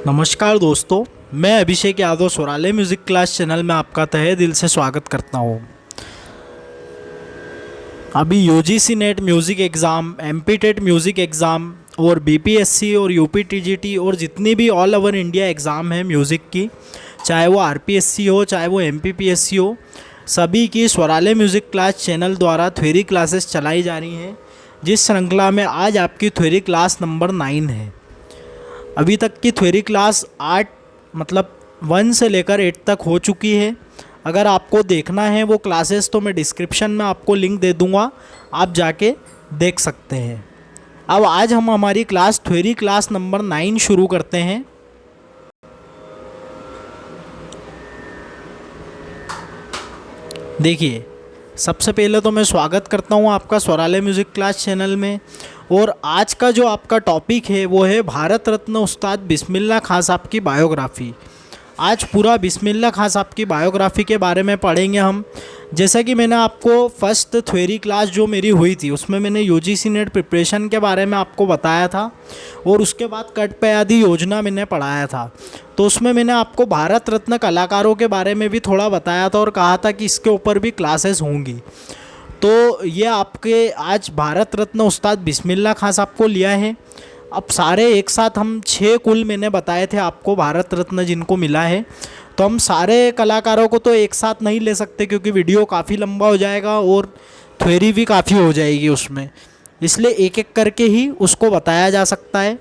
नमस्कार दोस्तों, मैं Abhishek Yadav Swaralaya music class channel में आपका तहे दिल से स्वागत करता हूँ। अभी UGC NET music exam, MP TET music exam और बीपीएससी और यूपीटीजीटी और जितनी भी ऑल ओवर इंडिया एग्ज़ाम है म्यूज़िक की, चाहे वो आरपीएससी हो चाहे वो एमपीपीएससी हो, सभी की स्वरालय म्यूज़िक क्लास चैनल द्वारा थ्योरी क्लासेस चलाई जा रही हैं। जिस श्रृंखला में आज आपकी थ्योरी क्लास नंबर 9 है। अभी तक की थ्योरी क्लास 8 मतलब 1 से लेकर 8 तक हो चुकी है। अगर आपको देखना है वो क्लासेस तो मैं डिस्क्रिप्शन में आपको लिंक दे दूँगा, आप जाके देख सकते हैं। अब आज हम हमारी क्लास थ्योरी क्लास नंबर 9 शुरू करते हैं। देखिए, सबसे पहले तो मैं स्वागत करता हूं आपका स्वरालय म्यूज़िक क्लास चैनल में। और आज का जो आपका टॉपिक है वो है भारत रत्न उस्ताद बिस्मिल्लाह खां साहब की बायोग्राफ़ी। आज पूरा बिस्मिल्लाह खां साहब की बायोग्राफ़ी के बारे में पढ़ेंगे हम। जैसा कि मैंने आपको फर्स्ट थ्योरी क्लास जो मेरी हुई थी उसमें मैंने यूजीसी नेट प्रिपरेशन के बारे में आपको बताया था और उसके बाद कट पयादी योजना मैंने पढ़ाया था। तो उसमें मैंने आपको भारत रत्न कलाकारों के बारे में भी थोड़ा बताया था और कहा था कि इसके ऊपर भी क्लासेस होंगी। तो ये आपके आज भारत रत्न उस्ताद बिस्मिल्लाह खां साहब को लिया है। अब सारे एक साथ हम 6 कुल मैंने बताए थे आपको भारत रत्न जिनको मिला है, तो हम सारे कलाकारों को तो एक साथ नहीं ले सकते क्योंकि वीडियो काफ़ी लंबा हो जाएगा और थ्योरी भी काफ़ी हो जाएगी उसमें, इसलिए एक एक करके ही उसको बताया जा सकता है।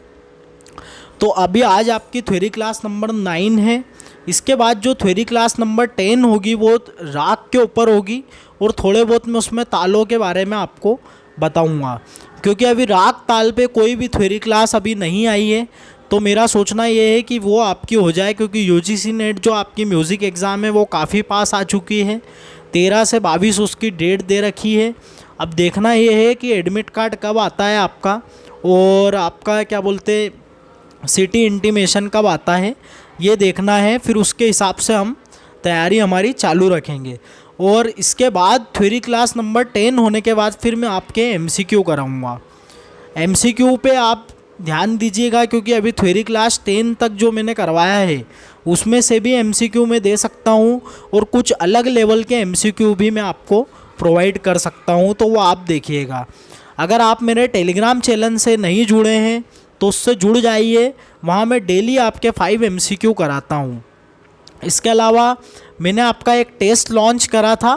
तो अभी आज आपकी थ्योरी क्लास नंबर 9 है। इसके बाद जो थ्योरी क्लास नंबर 10 होगी वो राग के ऊपर होगी और थोड़े बहुत मैं उसमें तालों के बारे में आपको बताऊंगा, क्योंकि अभी राग ताल पे कोई भी थ्योरी क्लास अभी नहीं आई है। तो मेरा सोचना ये है कि वो आपकी हो जाए, क्योंकि यूजीसी नेट जो आपकी म्यूज़िक एग्ज़ाम है वो काफ़ी पास आ चुकी है। 13 से 22 उसकी डेट दे रखी है। अब देखना ये है कि एडमिट कार्ड कब आता है आपका और आपका क्या बोलते सिटी इंटीमेशन कब आता है, ये देखना है। फिर उसके हिसाब से हम तैयारी हमारी चालू रखेंगे। और इसके बाद थ्योरी क्लास नंबर 10 होने के बाद फिर मैं आपके एमसीक्यू कराऊंगा। एमसीक्यू पे आप ध्यान दीजिएगा, क्योंकि अभी थ्योरी क्लास 10 तक जो मैंने करवाया है उसमें से भी एमसीक्यू मैं दे सकता हूँ और कुछ अलग लेवल के एमसीक्यू भी मैं आपको प्रोवाइड कर सकता हूँ, तो वो आप देखिएगा। अगर आप मेरे टेलीग्राम चैनल से नहीं जुड़े हैं तो उससे जुड़ जाइए, वहाँ मैं डेली आपके 5 एमसीक्यू कराता हूँ। इसके अलावा मैंने आपका एक टेस्ट लॉन्च करा था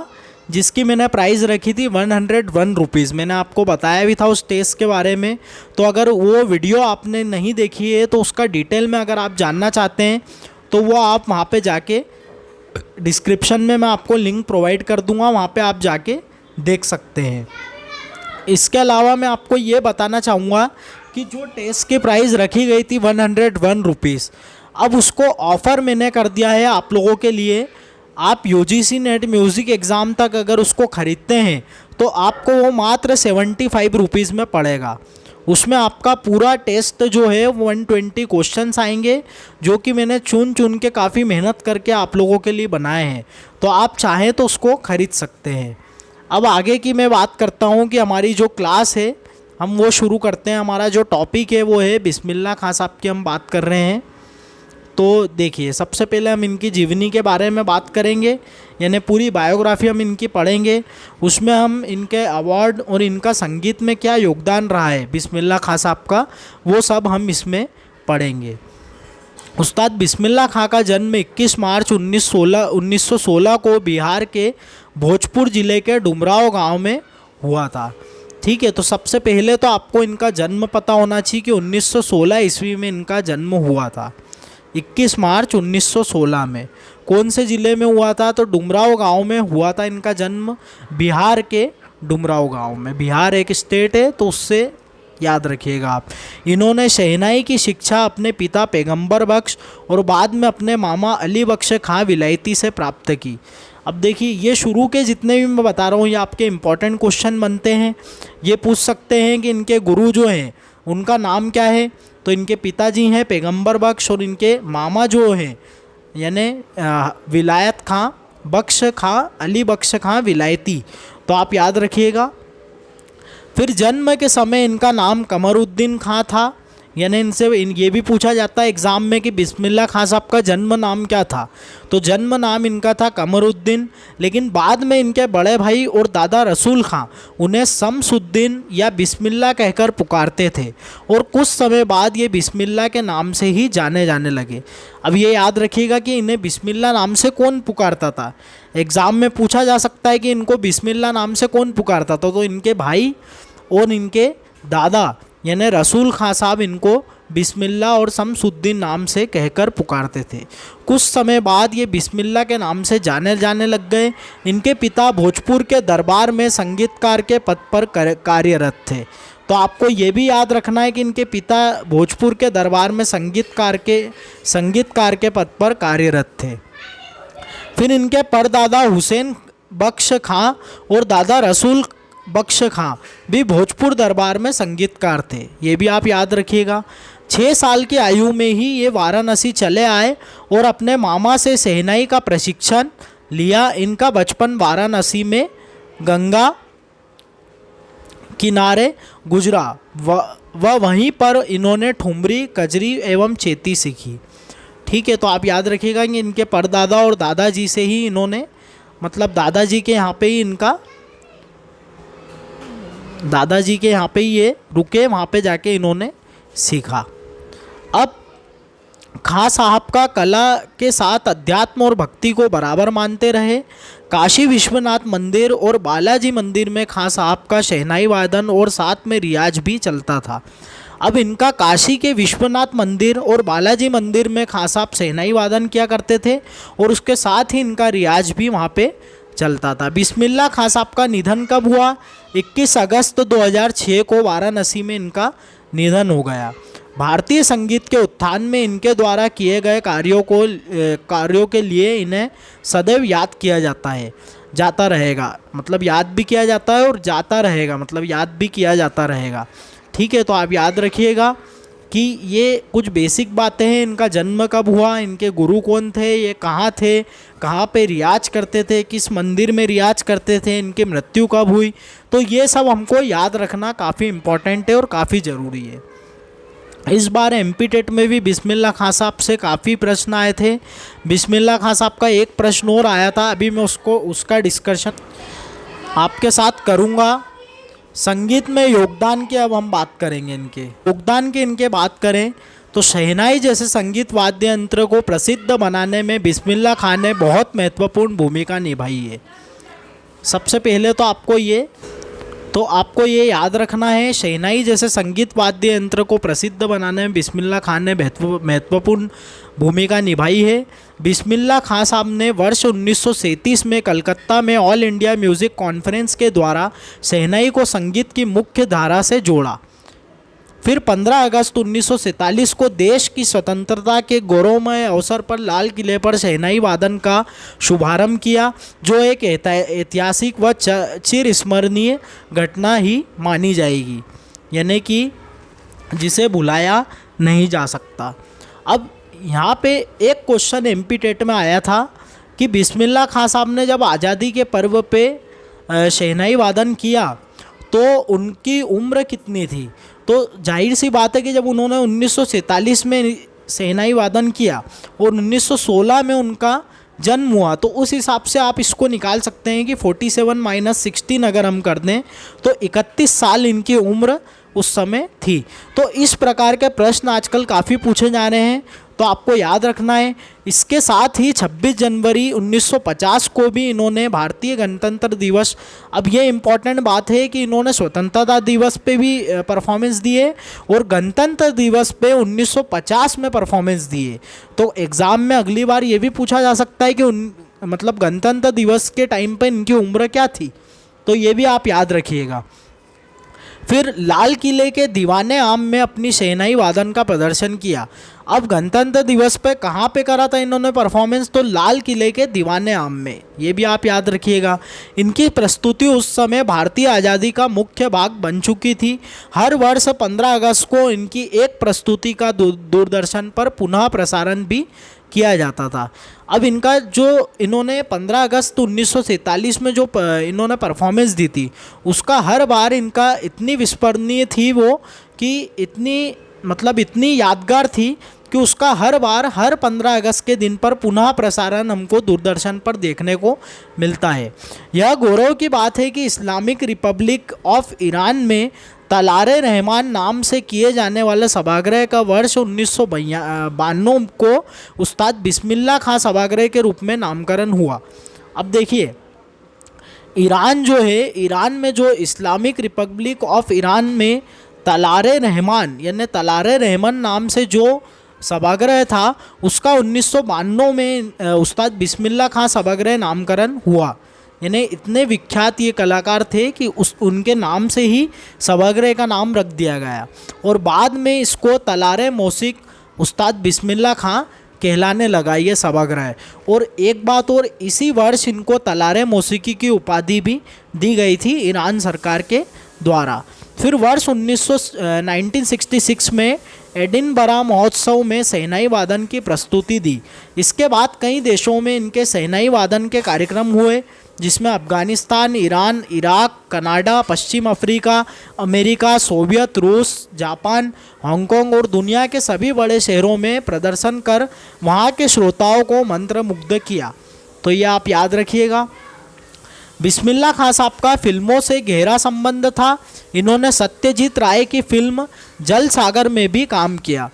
जिसकी मैंने प्राइस रखी थी 101 रुपीज़। मैंने आपको बताया भी था उस टेस्ट के बारे में। तो अगर वो वीडियो आपने नहीं देखी है तो उसका डिटेल में अगर आप जानना चाहते हैं तो वो आप वहाँ पे जाके डिस्क्रिप्शन में मैं आपको लिंक प्रोवाइड कर दूँगा, वहाँ पे आप जाके देख सकते हैं। इसके अलावा मैं आपको ये बताना चाहूँगा कि जो टेस्ट की प्राइस रखी गई थी 101 रुपीज़, अब उसको ऑफ़र मैंने कर दिया है आप लोगों के लिए। आप यूजीसी नेट म्यूज़िक एग्ज़ाम तक अगर उसको ख़रीदते हैं तो आपको वो मात्र 75 रुपीज़ में पड़ेगा। उसमें आपका पूरा टेस्ट जो है 120 क्वेश्चंस आएंगे, जो कि मैंने चुन चुन के काफ़ी मेहनत करके आप लोगों के लिए बनाए हैं। तो आप चाहें तो उसको ख़रीद सकते हैं। अब आगे की मैं बात करता हूँ कि हमारी जो क्लास है हम वो शुरू करते हैं। हमारा जो टॉपिक है वो है बिस्मिल्लाह खां साहब की हम बात कर रहे हैं। तो देखिए, सबसे पहले हम इनकी जीवनी के बारे में बात करेंगे, यानी पूरी बायोग्राफी हम इनकी पढ़ेंगे। उसमें हम इनके अवार्ड और इनका संगीत में क्या योगदान रहा है बिस्मिल्लाह खां साहब का, वो सब हम इसमें पढ़ेंगे। उस्ताद बिस्मिल्लाह खां का जन्म 21 मार्च 1916 को बिहार के भोजपुर ज़िले के डुमराव गांव में हुआ था। ठीक है, तो सबसे पहले तो आपको इनका जन्म पता होना चाहिए कि 1916 ईस्वी में इनका जन्म हुआ था। 21 मार्च 1916 में कौन से ज़िले में हुआ था? तो डुमराव गांव में हुआ था इनका जन्म, बिहार के डुमराव गांव में। बिहार एक स्टेट है तो उससे याद रखिएगा आप। इन्होंने शहनाई की शिक्षा अपने पिता पैगंबर बख्श और बाद में अपने मामा अली बख्श खां विलायती से प्राप्त की। अब देखिए, ये शुरू के जितने भी मैं बता रहा हूँ ये आपके इम्पोर्टेंट क्वेश्चन बनते हैं। ये पूछ सकते हैं कि इनके गुरु जो हैं उनका नाम क्या है, तो इनके पिताजी हैं पैगंबर बख्श और इनके मामा जो हैं यानी विलायत खां बख्श खां अली बख्श खां विलायती, तो आप याद रखिएगा। फिर जन्म के समय इनका नाम कमरुद्दीन खां था। यानी ये भी पूछा जाता है एग्ज़ाम में कि बिस्मिल्लाह खां साहब का जन्म नाम क्या था। तो जन्म नाम इनका था कमरुद्दीन, लेकिन बाद में इनके बड़े भाई और दादा रसूल खां उन्हें शमसुद्दीन या बिस्मिल्लाह कहकर पुकारते थे, और कुछ समय बाद ये बिस्मिल्लाह के नाम से ही जाने जाने लगे। अब ये याद रखिएगा कि इन्हें बिस्मिल्लाह नाम से कौन पुकारता था। एग्ज़ाम में पूछा जा सकता है कि इनको बिस्मिल्लाह नाम से कौन पुकारता था, तो इनके भाई और इनके दादा यानी रसूल खां साहब इनको बिस्मिल्लाह और शमसुद्दीन नाम से कहकर पुकारते थे। कुछ समय बाद ये बिस्मिल्लाह के नाम से जाने जाने लग गए। इनके पिता भोजपुर के दरबार में संगीतकार के पद पर कार्यरत थे। तो आपको ये भी याद रखना है कि इनके पिता भोजपुर के दरबार में संगीतकार के पद पर कार्यरत थे। फिर इनके परदादा हुसैन बख्श खां और दादा रसूल बख्श खां भी भोजपुर दरबार में संगीतकार थे, ये भी आप याद रखिएगा। 6 साल की आयु में ही ये वाराणसी चले आए और अपने मामा से शहनाई का प्रशिक्षण लिया। इनका बचपन वाराणसी में गंगा किनारे गुजरा व वहीं पर इन्होंने ठुमरी, कजरी एवं चेती सीखी। ठीक है, तो आप याद रखिएगा कि इनके परदादा और दादाजी से ही इन्होंने, मतलब दादाजी के यहाँ पे ही ये रुके, वहाँ पे जाके इन्होंने सीखा। अब खां साहब का कला के साथ अध्यात्म और भक्ति को बराबर मानते रहे। काशी विश्वनाथ मंदिर और बालाजी मंदिर में खां साहब का शहनाई वादन और साथ में रियाज भी चलता था। अब इनका काशी के विश्वनाथ मंदिर और बालाजी मंदिर में खां साहब शहनाई वादन किया करते थे और उसके साथ ही इनका रियाज भी वहाँ पे चलता था। बिस्मिल्लाह खां साहब का निधन कब हुआ? 21 अगस्त 2006 को वाराणसी में इनका निधन हो गया। भारतीय संगीत के उत्थान में इनके द्वारा किए गए कार्यों के लिए इन्हें सदैव याद किया जाता रहेगा, मतलब याद भी किया जाता है और जाता रहेगा, मतलब याद भी किया जाता रहेगा। ठीक है, तो आप याद रखिएगा कि ये कुछ बेसिक बातें हैं। इनका जन्म कब हुआ, इनके गुरु कौन थे, ये कहाँ थे, कहाँ पे रियाज करते थे, किस मंदिर में रियाज करते थे, इनकी मृत्यु कब हुई, तो ये सब हमको याद रखना काफ़ी इम्पोर्टेंट है और काफ़ी ज़रूरी है। इस बार एमपी टेट में भी बिस्मिल्लाह खां साहब से काफ़ी प्रश्न आए थे। बिस्मिल्लाह खां साहब का एक प्रश्न और आया था, अभी मैं उसका डिस्कशन आपके साथ करूँगा। संगीत में योगदान की अब हम बात करेंगे। इनके बात करें तो शहनाई जैसे संगीत वाद्य यंत्र को प्रसिद्ध बनाने में बिस्मिल्लाह खां ने बहुत महत्वपूर्ण भूमिका निभाई है। सबसे पहले तो आपको ये याद रखना है, शहनाई जैसे संगीत वाद्य यंत्र को प्रसिद्ध बनाने में बिस्मिल्लाह खां ने महत्वपूर्ण भूमिका निभाई है। बिस्मिल्लाह खां साहब ने वर्ष 1937 में कलकत्ता में ऑल इंडिया म्यूज़िक कॉन्फ्रेंस के द्वारा शहनाई को संगीत की मुख्य धारा से जोड़ा। फिर 15 अगस्त 1947 को देश की स्वतंत्रता के गौरवमय अवसर पर लाल किले पर शहनाई वादन का शुभारंभ किया, जो एक ऐतिहासिक व चिरस्मरणीय घटना ही मानी जाएगी, यानी कि जिसे भुलाया नहीं जा सकता। अब यहाँ पे एक क्वेश्चन एमपी टेट में आया था कि बिस्मिल्लाह खां साहब ने जब आज़ादी के पर्व पे शहनाई वादन किया तो उनकी उम्र कितनी थी। तो जाहिर सी बात है कि जब उन्होंने 1947 में शहनाई वादन किया और 1916 में उनका जन्म हुआ, तो उस हिसाब से आप इसको निकाल सकते हैं कि 47 - 16 अगर हम कर दें तो 31 साल इनकी उम्र उस समय थी। तो इस प्रकार के प्रश्न आजकल काफ़ी पूछे जा रहे हैं, तो आपको याद रखना है। इसके साथ ही 26 जनवरी 1950 को भी इन्होंने भारतीय गणतंत्र दिवस, अब ये इम्पॉर्टेंट बात है कि इन्होंने स्वतंत्रता दिवस पे भी परफॉर्मेंस दिए और गणतंत्र दिवस पे 1950 में परफॉर्मेंस दिए। तो एग्ज़ाम में अगली बार ये भी पूछा जा सकता है कि मतलब गणतंत्र दिवस के टाइम पे इनकी उम्र क्या थी, तो ये भी आप याद रखिएगा। फिर लाल किले के दीवाने आम में अपनी शहनाई वादन का प्रदर्शन किया। अब गणतंत्र दिवस पे कहाँ पे करा था इन्होंने परफॉर्मेंस, तो लाल किले के दीवाने आम में, ये भी आप याद रखिएगा। इनकी प्रस्तुति उस समय भारतीय आज़ादी का मुख्य भाग बन चुकी थी। हर वर्ष 15 अगस्त को इनकी एक प्रस्तुति का दूरदर्शन पर पुनः प्रसारण भी किया जाता था। अब इनका जो इन्होंने 15 अगस्त 1947 में जो इन्होंने परफॉर्मेंस दी थी, उसका हर बार इनका इतनी विस्मरणीय थी वो कि इतनी मतलब इतनी यादगार थी कि उसका हर बार हर 15 अगस्त के दिन पर पुनः प्रसारण हमको दूरदर्शन पर देखने को मिलता है। यह गौरव की बात है कि इस्लामिक रिपब्लिक ऑफ ईरान में तलारे रहमान नाम से किए जाने वाले सभागृह का वर्ष 1992 को उस्ताद बिस्मिल्लाह खां सभागृह के रूप में नामकरण हुआ। अब देखिए, ईरान जो है, ईरान में जो इस्लामिक रिपब्लिक ऑफ ईरान में तलारे रहमान यानी तलारे रहमान नाम से जो सभागृह था, उसका 1992 में उस्ताद बिस्मिल्लाह खां सभागृह नामकरण हुआ। यानी इतने विख्यात ये कलाकार थे कि उनके नाम से ही सभागृह का नाम रख दिया गया और बाद में इसको तलारे मौसीक उस्ताद बिस्मिल्लाह खां कहलाने लगा ये सभागृह। और एक बात और, इसी वर्ष इनको तलारे मौसीकी की उपाधि भी दी गई थी ईरान सरकार के द्वारा। फिर वर्ष 1966 में एडिनबरा महोत्सव में शहनाई वादन की प्रस्तुति दी। इसके बाद कई देशों में इनके शहनाई वादन के कार्यक्रम हुए, जिसमें अफ़गानिस्तान, ईरान, इराक, कनाडा, पश्चिम अफ्रीका, अमेरिका, सोवियत, रूस, जापान, हांगकांग और दुनिया के सभी बड़े शहरों में प्रदर्शन कर वहाँ के श्रोताओं को मंत्रमुग्ध किया। तो ये आप याद रखिएगा। बिस्मिल्लाह खां साहब का फिल्मों से गहरा संबंध था। इन्होंने सत्यजीत राय की फिल्म जल सागर में भी काम किया।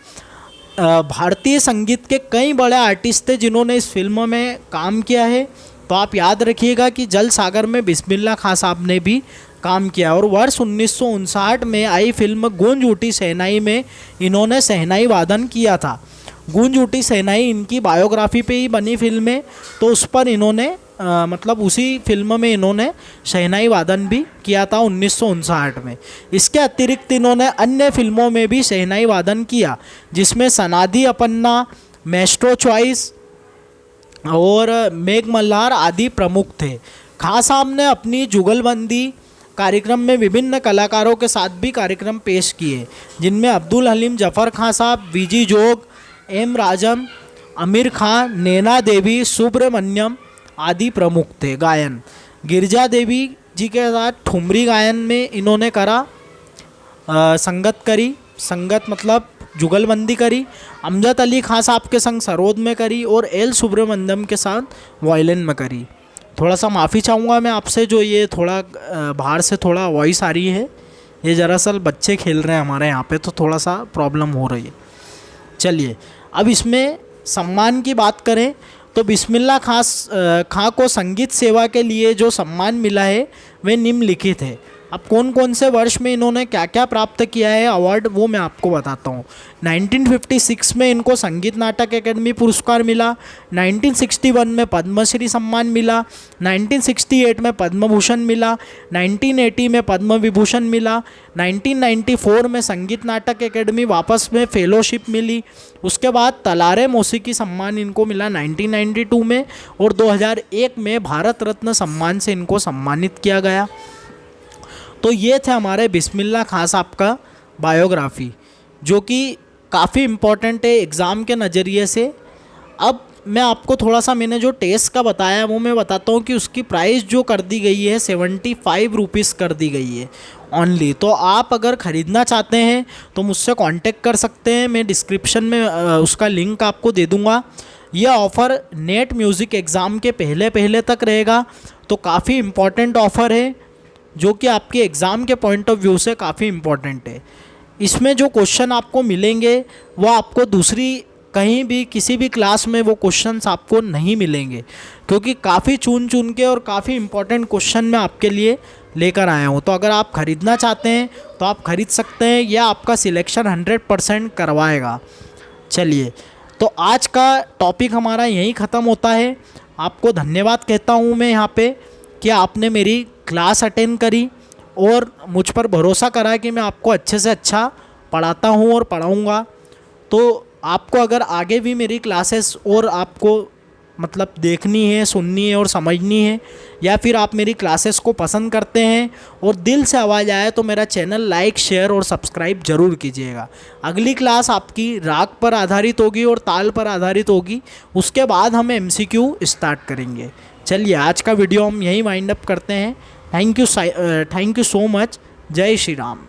भारतीय संगीत के कई बड़े आर्टिस्ट थे जिन्होंने इस फिल्म में काम किया है। तो आप याद रखिएगा कि जल सागर में बिस्मिल्लाह खां साहब ने भी काम किया। और वर्ष 1959 में आई फिल्म गूंज उठी शहनाई में इन्होंने शहनाई वादन किया था। गूंज उठी शहनाई इनकी बायोग्राफी पे ही बनी फिल्म है, तो उस पर इन्होंने मतलब उसी फिल्म में इन्होंने शहनाई वादन भी किया था 1959 में। इसके अतिरिक्त इन्होंने अन्य फिल्मों में भी शहनाई वादन किया, जिसमें सनादी अपन्ना, मेस्ट्रो चॉइस और मेघ मल्हार आदि प्रमुख थे। खां साहब ने अपनी जुगलबंदी कार्यक्रम में विभिन्न कलाकारों के साथ भी कार्यक्रम पेश किए, जिनमें अब्दुल हलीम जफ़र खां साहब, वीजी जोग, एम राजम, आमिर खान, नैना देवी, सुब्रमण्यम आदि प्रमुख थे। गायन गिरजा देवी जी के साथ ठुमरी गायन में इन्होंने करा, संगत करी, संगत मतलब जुगलबंदी करी। अमजद अली खां साहब के संग सरोद में करी और एल सुब्रमण्यम के साथ वायलिन में करी। थोड़ा सा माफ़ी चाहूँगा मैं आपसे, जो ये थोड़ा बाहर से थोड़ा वॉइस आ रही है, ये दरअसल बच्चे खेल रहे हैं हमारे यहाँ पे, तो थोड़ा सा प्रॉब्लम हो रही है। चलिए, अब इसमें सम्मान की बात करें तो बिस्मिल्लाह खां को संगीत सेवा के लिए जो सम्मान मिला है वे निम्नलिखित है। अब कौन कौन से वर्ष में इन्होंने क्या क्या प्राप्त किया है अवार्ड, वो मैं आपको बताता हूँ। 1956 में इनको संगीत नाटक अकेडमी पुरस्कार मिला, 1961 में पद्मश्री सम्मान मिला, 1968 में पद्म भूषण मिला, 1980 में पद्म विभूषण मिला, 1994 में संगीत नाटक अकेडमी वापस में फेलोशिप मिली। उसके बाद तलारे मौसीकी सम्मान इनको मिला 1992 में और 2001 में भारत रत्न सम्मान से इनको सम्मानित किया गया। तो ये थे हमारे बिस्मिल्लाह खां साहब का बायोग्राफ़ी, जो कि काफ़ी इम्पॉर्टेंट है एग्ज़ाम के नज़रिए से। अब मैं आपको थोड़ा सा, मैंने जो टेस्ट का बताया वो मैं बताता हूँ कि उसकी प्राइस जो कर दी गई है 75 रुपीज़ कर दी गई है ओनली। तो आप अगर ख़रीदना चाहते हैं तो मुझसे कांटेक्ट कर सकते हैं, मैं डिस्क्रिप्शन में उसका लिंक आपको दे दूँगा। यह ऑफ़र नेट म्यूज़िक एग्ज़ाम के पहले तक रहेगा, तो काफ़ी इम्पॉर्टेंट ऑफ़र है जो कि आपके एग्ज़ाम के पॉइंट ऑफ व्यू से काफ़ी इम्पॉर्टेंट है। इसमें जो क्वेश्चन आपको मिलेंगे वो आपको दूसरी कहीं भी किसी भी क्लास में वो क्वेश्चंस आपको नहीं मिलेंगे, क्योंकि काफ़ी चुन के और काफ़ी इम्पॉर्टेंट क्वेश्चन मैं आपके लिए लेकर आया हूँ। तो अगर आप ख़रीदना चाहते हैं तो आप ख़रीद सकते हैं, यह आपका सिलेक्शन 100% करवाएगा। चलिए, तो आज का टॉपिक हमारा यहीं ख़त्म होता है। आपको धन्यवाद कहता हूँ मैं यहाँ पे कि आपने मेरी क्लास अटेंड करी और मुझ पर भरोसा करा कि मैं आपको अच्छे से अच्छा पढ़ाता हूँ और पढ़ाऊँगा। तो आपको अगर आगे भी मेरी क्लासेस और आपको मतलब देखनी है, सुननी है और समझनी है, या फिर आप मेरी क्लासेस को पसंद करते हैं और दिल से आवाज़ आए, तो मेरा चैनल लाइक, शेयर और सब्सक्राइब ज़रूर कीजिएगा। अगली क्लास आपकी राग पर आधारित होगी और ताल पर आधारित होगी। उसके बाद हम MCQ स्टार्ट करेंगे। चलिए, आज का वीडियो हम यहीं वाइंड अप करते हैं। Thank you so much. जय श्री राम।